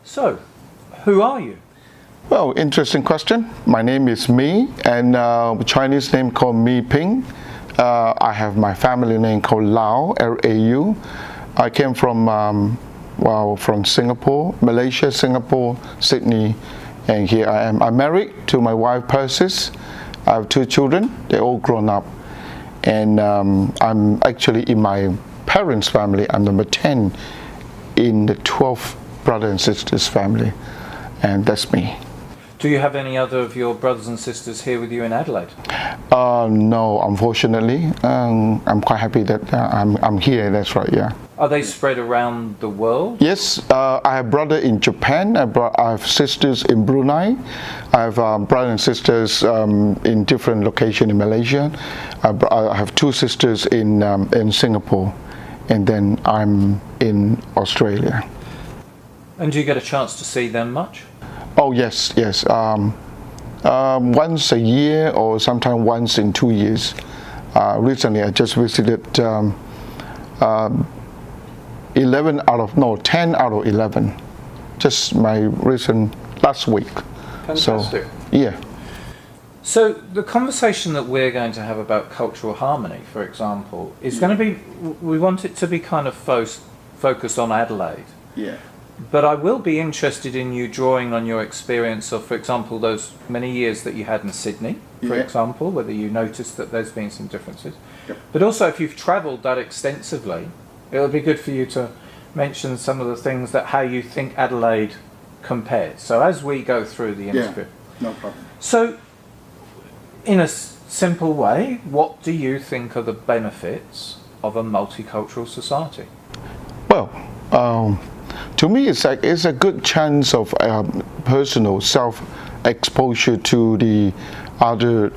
So, who are you? Well, interesting question. My name is Mee, and Chinese name called Mee Ping. I have my family name called Lau, L-A-U. I came from from Singapore, Malaysia, Singapore, Sydney, and here I am. I'm married to my wife Persis. I have 2 children. They're all grown up, and I'm actually in my parents' family. I'm number 10 in the 12 brother and sisters family, and that's me. Do you have any other of your brothers and sisters here with you in Adelaide? No, unfortunately. I'm quite happy that I'm here, that's right, yeah. Are they spread around the world? Yes, I have brother in Japan, I have sisters in Brunei, I have brothers and sisters in different locations in Malaysia. I have 2 sisters in Singapore, and then I'm in Australia. And do you get a chance to see them much? Oh yes. Once a year or sometimes once in 2 years. Recently I just visited 10 out of 11. Just my recent last week. Fantastic. So, yeah. So the conversation that we're going to have about cultural harmony, for example, is going to be, we want it to be kind of focused on Adelaide. Yeah. But I will be interested in you drawing on your experience of, for example, those many years that you had in Sydney, for example, whether you noticed that there's been some differences. Yep. But also if you've travelled that extensively, it'll be good for you to mention some of the things that how you think Adelaide compares. So as we go through the interview. No problem. So, in a simple way, what do you think are the benefits of a multicultural society? Well, to me, it's a good chance of personal self-exposure to the other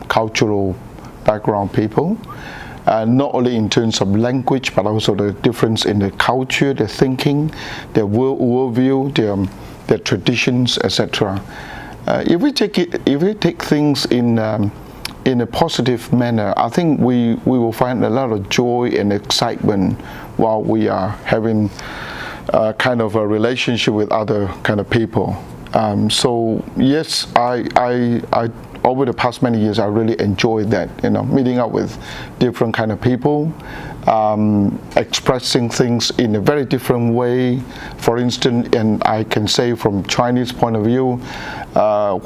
cultural background people, not only in terms of language, but also the difference in the culture, their thinking, their worldview, their traditions, etc. If we take things in a positive manner, I think we will find a lot of joy and excitement while we are having kind of a relationship with other kind of people. So yes, I over the past many years I really enjoyed that, meeting up with different kind of people, expressing things in a very different way. For instance, and I can say from Chinese point of view,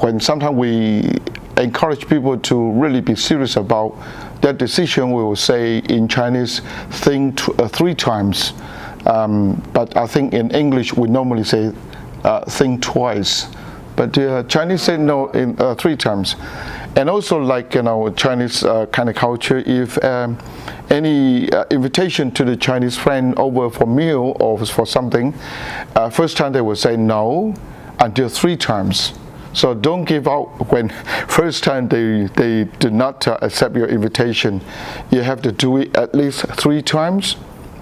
when sometimes we encourage people to really be serious about that decision, we will say in Chinese, think 3 times. But I think in English we normally say think twice. But Chinese say no in 3 times. And also, like Chinese kind of culture, if any invitation to the Chinese friend over for meal or for something, first time they will say no until 3 times. So don't give out when first time they do not accept your invitation. You have to do it at least 3 times,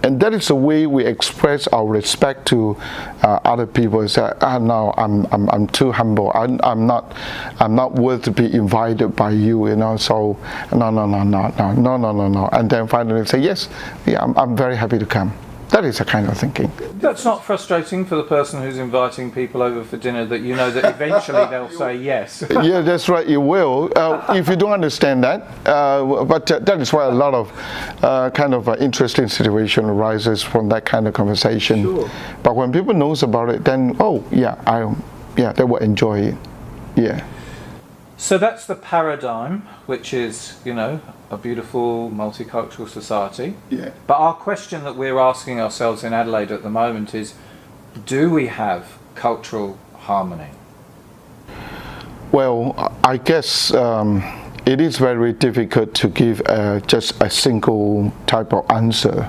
and that is the way we express our respect to other people. Is that no, I'm too humble. I'm not worth to be invited by you. So no. And then finally say yes. Yeah, I'm very happy to come. That is a kind of thinking. That's not frustrating for the person who's inviting people over for dinner, that you know that eventually they'll say yes. Yeah, that's right, you will. If you don't understand that, but that is why a lot of kind of interesting situation arises from that kind of conversation. Sure. But when people knows about it, then, they will enjoy it. Yeah. So that's the paradigm, which is, a beautiful multicultural society. Yeah. But our question that we're asking ourselves in Adelaide at the moment is, do we have cultural harmony? Well, I guess it is very difficult to give just a single type of answer.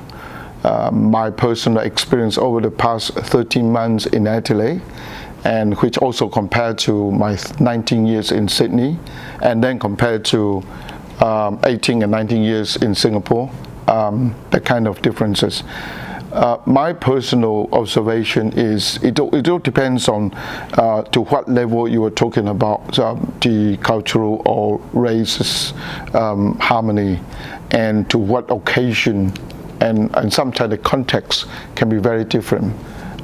My personal experience over the past 13 months in Adelaide, and which also compared to my 19 years in Sydney, and then compared to 18 and 19 years in Singapore, the kind of differences. My personal observation is it all depends on to what level you are talking about the cultural or race harmony, and to what occasion, and sometimes the context can be very different.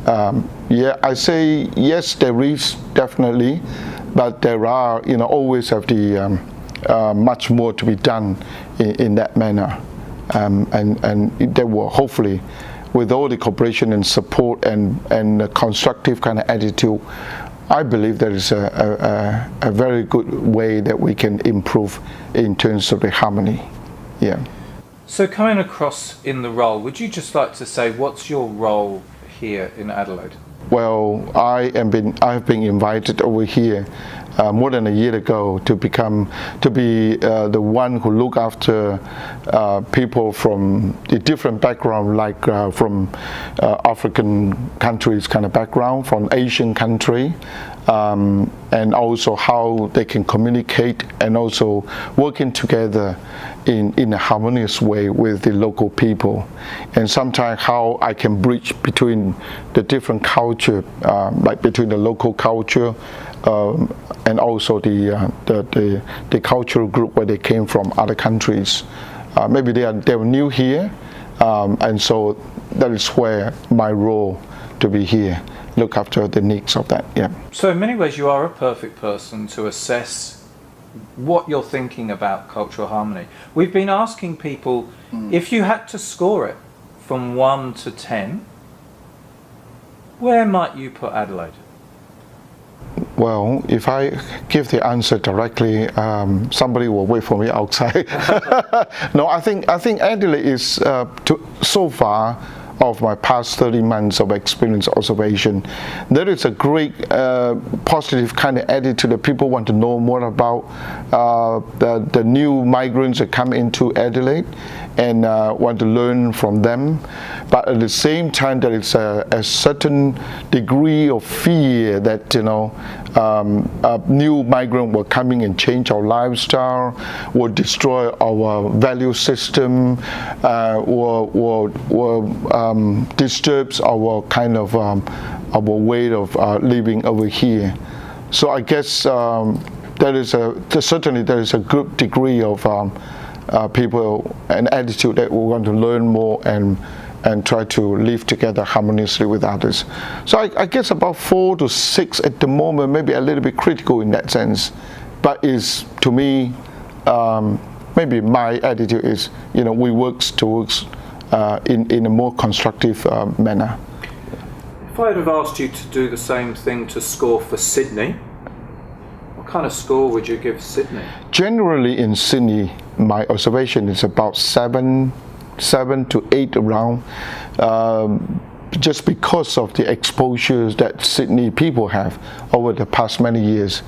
Yeah, I say yes, there is definitely, but there are, always have the much more to be done in that manner, and there will hopefully, with all the cooperation and support and a constructive kind of attitude, I believe there is a very good way that we can improve in terms of the harmony. Yeah. So coming across in the role, would you just like to say what's your role here in Adelaide? Well, I have been invited over here more than a year ago to be the one who look after people from the different background, like from African countries kind of background, from Asian country, and also how they can communicate and also working together in a harmonious way with the local people, and sometimes how I can bridge between the different culture, like between the local culture and also the cultural group where they came from other countries. Maybe they were new here, and so that is where my role to be here, look after the needs of that. Yeah. So in many ways you are a perfect person to assess what you're thinking about cultural harmony. We've been asking people, if you had to score it from 1 to 10, where might you put Adelaide? Well, if I give the answer directly, somebody will wait for me outside. No, I think Adelaide is so far of my past 30 months of experience observation, there is a great positive kind of attitude that people want to know more about the new migrants that come into Adelaide and want to learn from them. But at the same time, there is a certain degree of fear that new migrants will come in and change our lifestyle, will destroy our value system, will disturbs our kind of our way of living over here. So I guess certainly there is a good degree of people and attitude that we want to learn more and try to live together harmoniously with others. So I guess about 4 to 6 at the moment, maybe a little bit critical in that sense, but is to me maybe my attitude is we work towards in a more constructive manner. If I had have asked you to do the same thing to score for Sydney, what kind of score would you give Sydney? Generally in Sydney, my observation is about 7 to 8 around, just because of the exposures that Sydney people have over the past many years,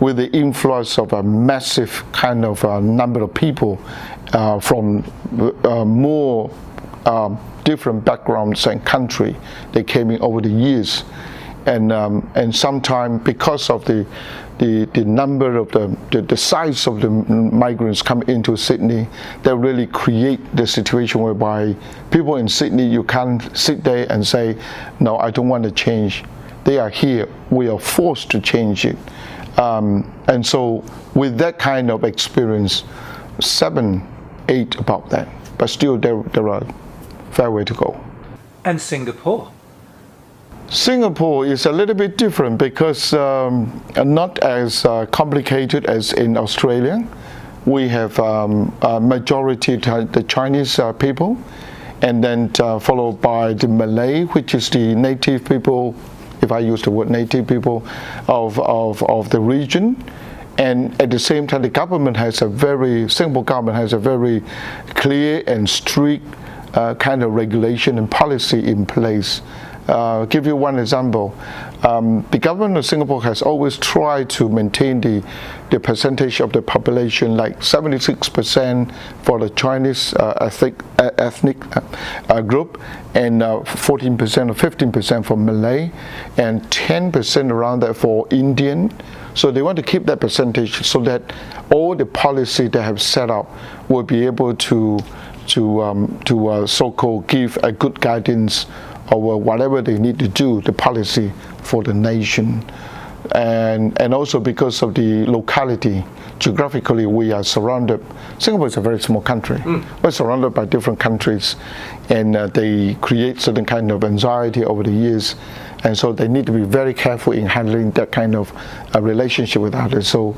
with the influence of a massive kind of number of people from more different backgrounds and country they came in over the years, and sometimes because of the number of the size of the migrants coming into Sydney, they really create the situation whereby people in Sydney, you can't sit there and say, no, I don't want to change. They are here, we are forced to change it, and so with that kind of experience, 7, 8 about that, but still there are fair way to go. And Singapore? Singapore is a little bit different because not as complicated as in Australia. We have a majority the Chinese people, and then followed by the Malay, which is the native people, if I use the word native people, of the region. And at the same time, the government has Singapore government has a very clear and strict kind of regulation and policy in place. Give you one example. The government of Singapore has always tried to maintain the percentage of the population, like 76% for the Chinese ethnic group, and 14% or 15% for Malay, and 10% around that for Indian. So they want to keep that percentage so that all the policy they have set up will be able to so-called give a good guidance over whatever they need to do, the policy for the nation. and also because of the locality. Geographically, we are surrounded. Singapore is a very small country. We're surrounded by different countries, and they create certain kind of anxiety over the years, and so they need to be very careful in handling that kind of relationship with others. So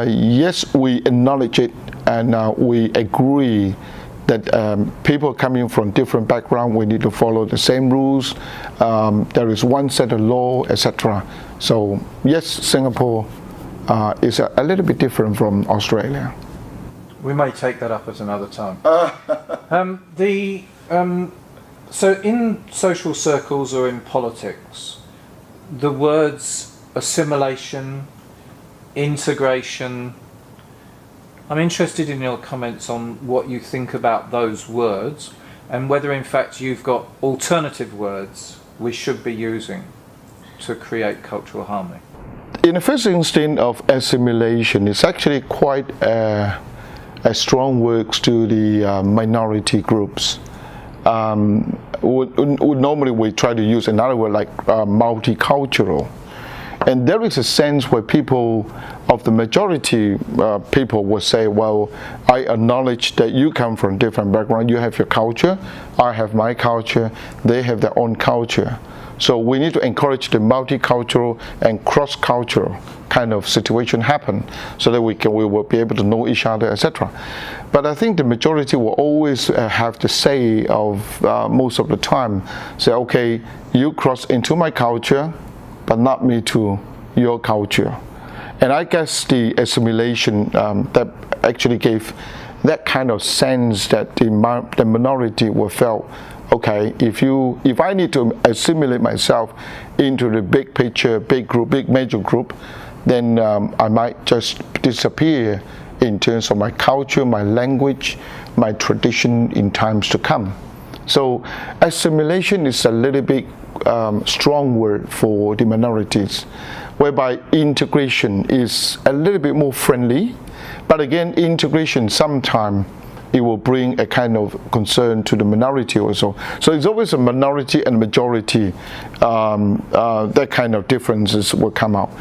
yes, we acknowledge it, and we agree that people coming from different backgrounds, we need to follow the same rules. There is one set of law, etc. So yes, Singapore is a little bit different from Australia. We may take that up at another time. So in social circles or in politics, the words assimilation, integration, I'm interested in your comments on what you think about those words and whether in fact you've got alternative words we should be using to create cultural harmony. In the first instance of assimilation, it's actually quite a strong word to the minority groups. Normally we try to use another word like multicultural. And there is a sense where people of the majority people will say, well, I acknowledge that you come from different background, you have your culture, I have my culture, they have their own culture. So we need to encourage the multicultural and cross-cultural kind of situation happen so that we will be able to know each other, etc. But I think the majority will always have to say of most of the time, say, okay, you cross into my culture, but not me to your culture. And I guess the assimilation that actually gave that kind of sense that the minority will felt, okay, if I need to assimilate myself into the big picture, big group, big major group, then I might just disappear in terms of my culture, my language, my tradition in times to come. So assimilation is a little bit strong word for the minorities, whereby integration is a little bit more friendly. But again, integration sometimes it will bring a kind of concern to the minority also. So it's always a minority and majority, that kind of differences will come out.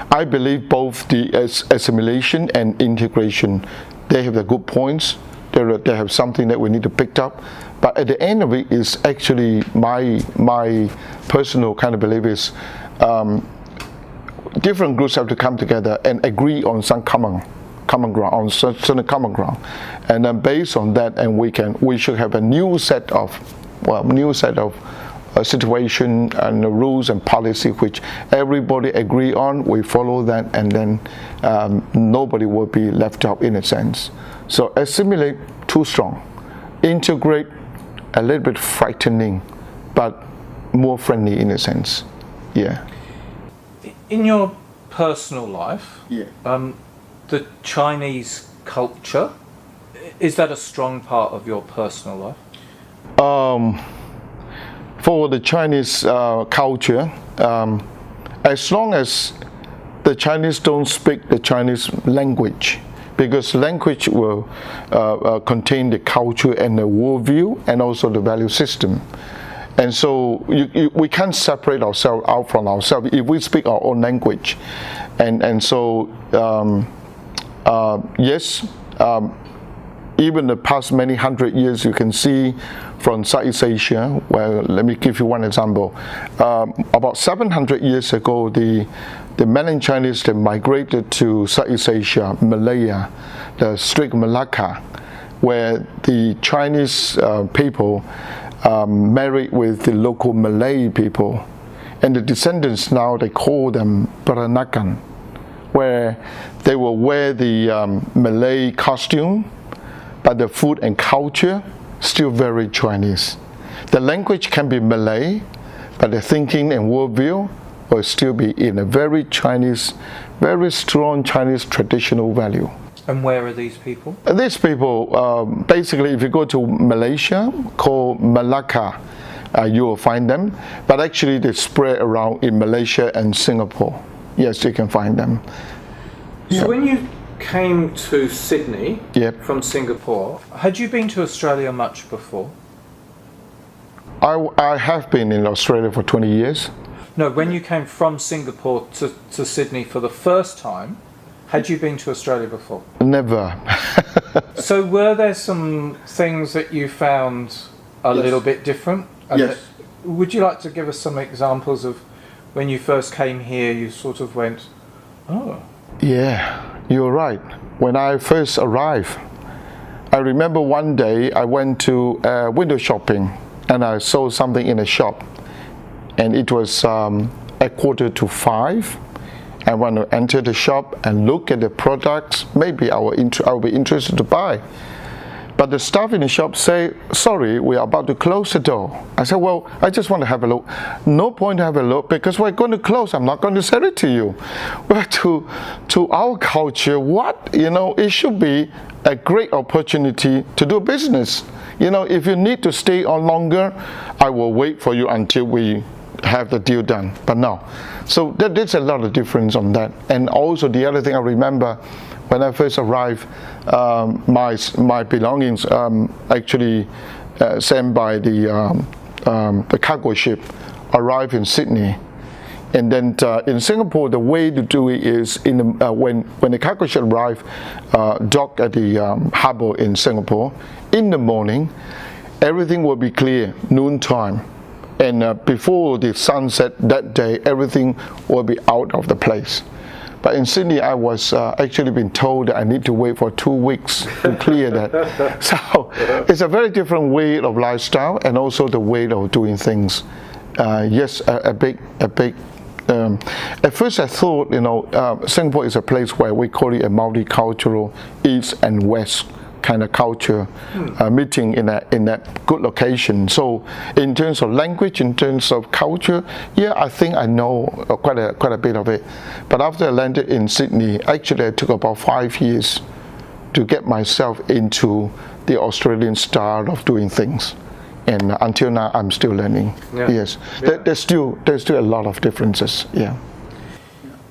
I believe both the assimilation and integration, they have the good points. They have something that we need to pick up. But at the end of it is actually my personal kind of belief is different groups have to come together and agree on some common ground, on certain common ground, and then based on that, and we should have a new set of situation and rules and policy which everybody agree on. We follow that, and then nobody will be left out in a sense. So assimilate, too strong. Integrate, a little bit frightening, but more friendly in a sense. Yeah. In your personal life, Yeah. The Chinese culture, is that a strong part of your personal life? For the Chinese culture, as long as the Chinese don't speak the Chinese language, because language will contain the culture and the worldview and also the value system. And so we can't separate ourselves out from ourselves if we speak our own language. And so, yes, even the past many hundred years, you can see from Southeast Asia, well, let me give you one example. About 700 years ago, the mainland Chinese, they migrated to Southeast Asia, Malaya, the Strait of Malacca, where the Chinese people married with the local Malay people. And the descendants now, they call them Peranakan, where they will wear the Malay costume, but the food and culture still very Chinese. The language can be Malay, but the thinking and worldview will still be in a very Chinese, very strong Chinese traditional value. And where are these people? These people, basically, if you go to Malaysia, called Malacca, you will find them. But actually, they spread around in Malaysia and Singapore. Yes, you can find them. So when you came to Sydney Yep. from Singapore, had you been to Australia much before? I have been in Australia for 20 years. No, when you came from Singapore to Sydney for the first time, had you been to Australia before? Never. So were there some things that you found a Yes. little bit different? And Yes. Would you like to give us some examples of when you first came here, you sort of went, oh. Yeah, you're right. When I first arrived, I remember one day I went to window shopping and I saw something in a shop, and it was at 4:45. I want to enter the shop and look at the products. Maybe I'll be interested to buy. But the staff in the shop say, sorry, we are about to close the door. I said, well, I just want to have a look. No point to have a look because we're going to close. I'm not going to sell it to you. Well, to our culture, what? You know, it should be a great opportunity to do business. You know, if you need to stay on longer, I will wait for you until we have the deal done. But no. So there's a lot of difference on that. And also the other thing I remember, when I first arrived, my belongings actually sent by the cargo ship arrived in Sydney, and then in Singapore the way to do it is when the cargo ship arrived, docked at the harbour in Singapore in the morning, everything will be clear noontime, and before the sunset that day everything will be out of the place. But in Sydney, I was actually been told that I need to wait for 2 weeks to clear that. So it's a very different way of lifestyle and also the way of doing things. Yes, a big. At first, I thought, you know, Singapore is a place where we call it a multicultural East and West kind of culture meeting in that good location. So in terms of language, in terms of culture, yeah, I think I know quite a bit of it. But after I landed in Sydney, actually it took about 5 years to get myself into the Australian style of doing things. And until now, I'm still learning. Yeah. Yes, yeah. There's still a lot of differences. Yeah.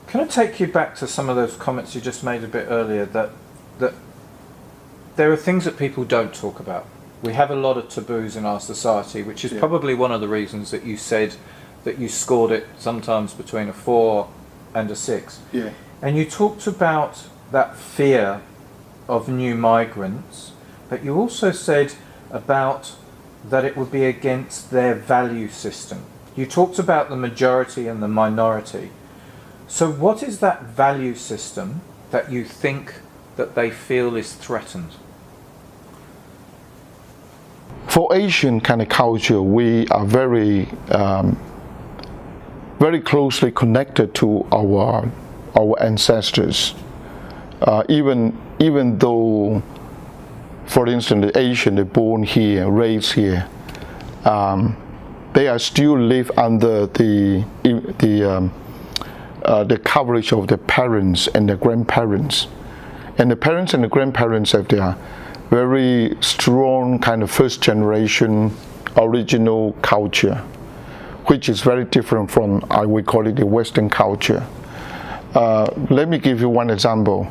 Can I take you back to some of those comments you just made a bit earlier, that there are things that people don't talk about. We have a lot of taboos in our society, which is probably one of the reasons that you said that you scored it sometimes between a 4 and a 6. Yeah. And you talked about that fear of new migrants, but you also said about that it would be against their value system. You talked about the majority and the minority. So what is that value system that you think that they feel is threatened? For Asian kind of culture, we are very closely connected to our ancestors. Even though, for instance, the Asian, they're born here, raised here, they are still live under the coverage of their parents and their grandparents. And the parents and the grandparents have their very strong kind of first generation original culture, which is very different from, I would call it, the Western culture. Let me give you one example.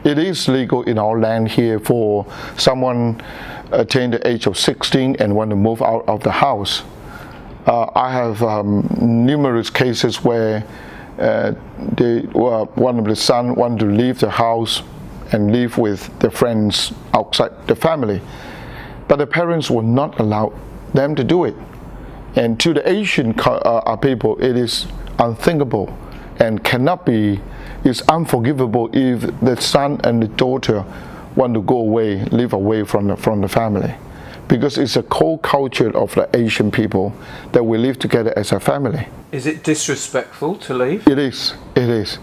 It is legal in our land here for someone attain the age of 16 and want to move out of the house. I have numerous cases where one of the sons wanted to leave the house and live with the friends outside the family, but the parents will not allow them to do it. And to the Asian people, it is unthinkable and cannot be. It's unforgivable if the son and the daughter want to go away, live away from the family, because it's a core culture of the Asian people that we live together as a family. Is it disrespectful to leave? It is. It is.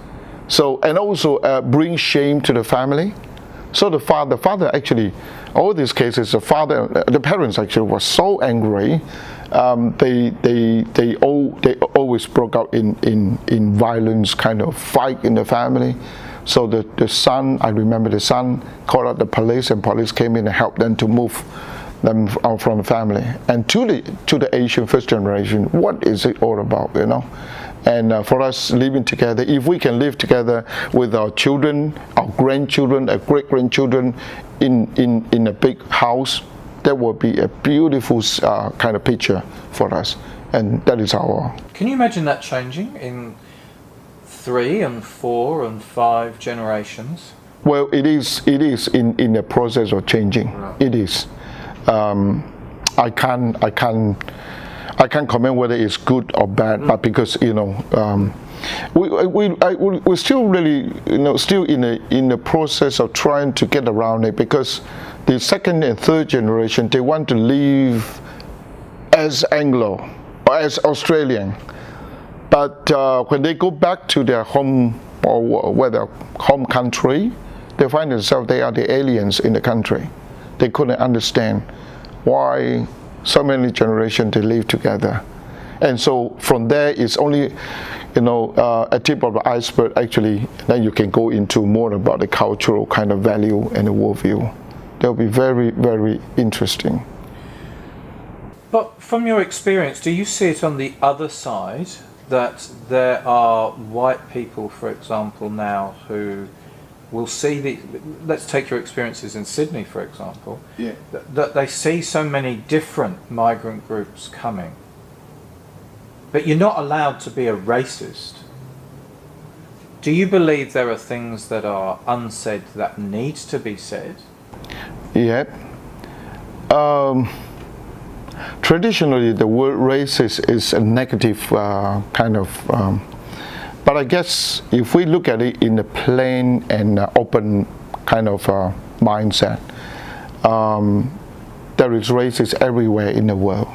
So, and also bring shame to the family. So the father actually, all these cases, the parents actually were so angry. They always broke out in violence, kind of fight in the family. So the son, I remember the son called out the police, and police came in and helped them to move them out from the family. And to the Asian first generation, what is it all about, you know? And for us living together, if we can live together with our children, our grandchildren, our great-grandchildren in a big house, that will be a beautiful kind of picture for us. and that is our. Can you imagine that changing in 3 and 4 and 5 generations? Well, it is in the process of changing. Right. It is. I can't comment whether it's good or bad, but because we're still really still in the process of trying to get around it, because the second and third generation, they want to live as Anglo or as Australian, but when they go back to their home or whether home country, they find themselves they are the aliens in the country. They couldn't understand why so many generations they live together, and so from there it's only a tip of the iceberg. Actually, then you can go into more about the cultural kind of value and the worldview. That will be very, very interesting. But from your experience, do you see it on the other side, that there are white people, for example, now who will see let's take your experiences in Sydney, for example, that they see so many different migrant groups coming, but you're not allowed to be a racist. Do you believe there are things that are unsaid that need to be said? Yeah. Traditionally, the word racist is a negative kind of, but I guess if we look at it in a plain and open kind of mindset, there is racism everywhere in the world.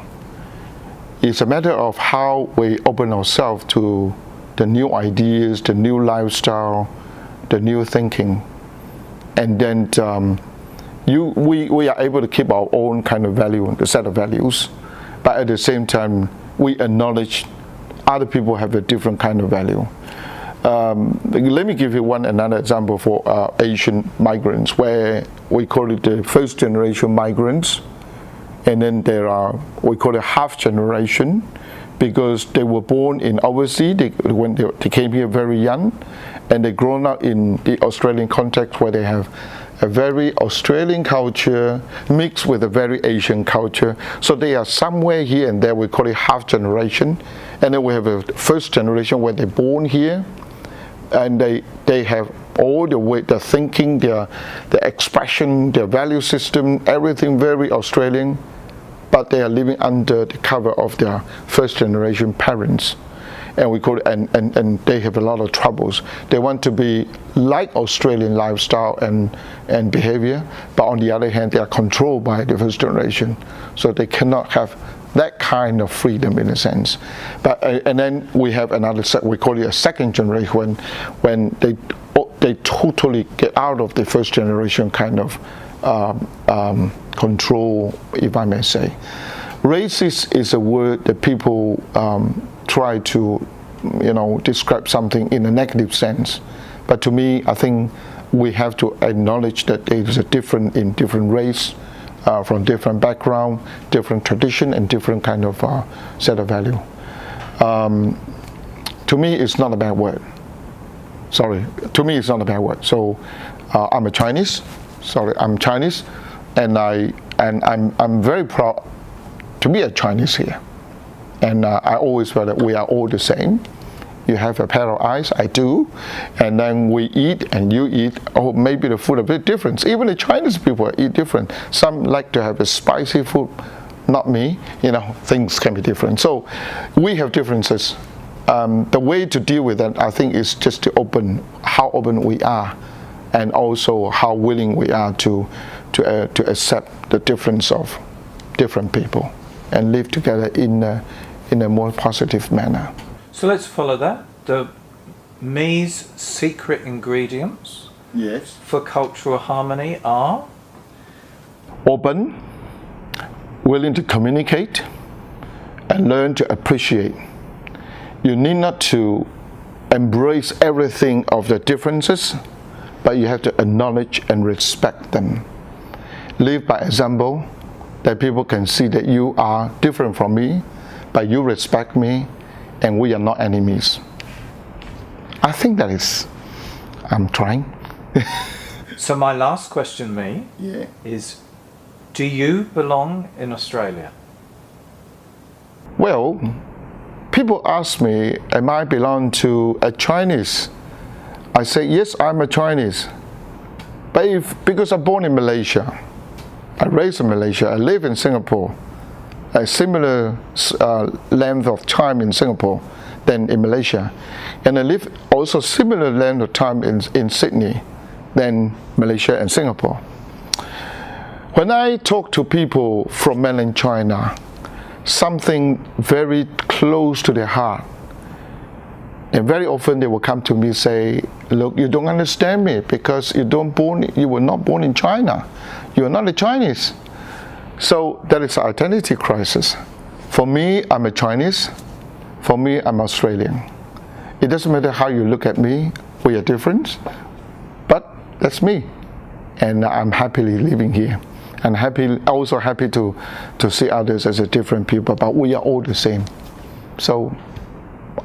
It's a matter of how we open ourselves to the new ideas, the new lifestyle, the new thinking, and then we are able to keep our own kind of value, the set of values, but at the same time we acknowledge other people have a different kind of value. Let me give you another example for Asian migrants, where we call it the first generation migrants, and then there are, we call it half generation, because they were born in overseas, when they came here very young, and they grown up in the Australian context where they have a very Australian culture mixed with a very Asian culture. So they are somewhere here and there. We call it half generation. And then we have a first generation where they're born here, and they have all the way, the thinking, their expression, their value system, everything very Australian, but they are living under the cover of their first generation parents. And we call it, and they have a lot of troubles. They want to be like Australian lifestyle and behavior, but on the other hand, they are controlled by the first generation, so they cannot have that kind of freedom in a sense. But and then we have another set, we call it a second generation, when they totally get out of the first generation kind of control, if I may say. Racist is a word that people try to describe something in a negative sense, but to me, I think we have to acknowledge that there is a different race, from different background, different tradition, and different kind of set of value. To me, it's not a bad word. Sorry, to me, it's not a bad word. So I'm a Chinese. Sorry, I'm Chinese, and I'm very proud to be a Chinese here. And I always felt that we are all the same. You have a pair of eyes, I do, and then we eat and you eat. Oh, maybe the food a bit different. Even the Chinese people eat different. Some like to have a spicy food, not me. Things can be different. So we have differences. The way to deal with that, I think, is just how open we are, and also how willing we are to accept the difference of different people and live together in a more positive manner. So let's follow that. The Mee's secret ingredients for cultural harmony are? Open, willing to communicate, and learn to appreciate. You need not to embrace everything of the differences, but you have to acknowledge and respect them. Live by example, that people can see that you are different from me, but you respect me, and we are not enemies. I think that is, I'm trying. So my last question, Mee, is, do you belong in Australia? Well, people ask me, am I belong to a Chinese? I say, yes, I'm a Chinese. But because I'm born in Malaysia, I raised in Malaysia, I live in Singapore, a similar length of time in Singapore than in Malaysia. And I live also similar length of time in Sydney than Malaysia and Singapore. When I talk to people from mainland China, something very close to their heart, and very often they will come to me and say, look, you don't understand me because you were not born in China. You are not a Chinese. So that is an identity crisis. For me, I'm a Chinese. For me, I'm Australian. It doesn't matter how you look at me, we are different, but that's me. And I'm happily living here. And also happy to see others as a different people, but we are all the same. So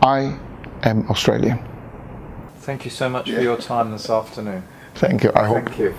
I am Australian. Thank you so much for your time this afternoon. Thank you. I hope. Thank you.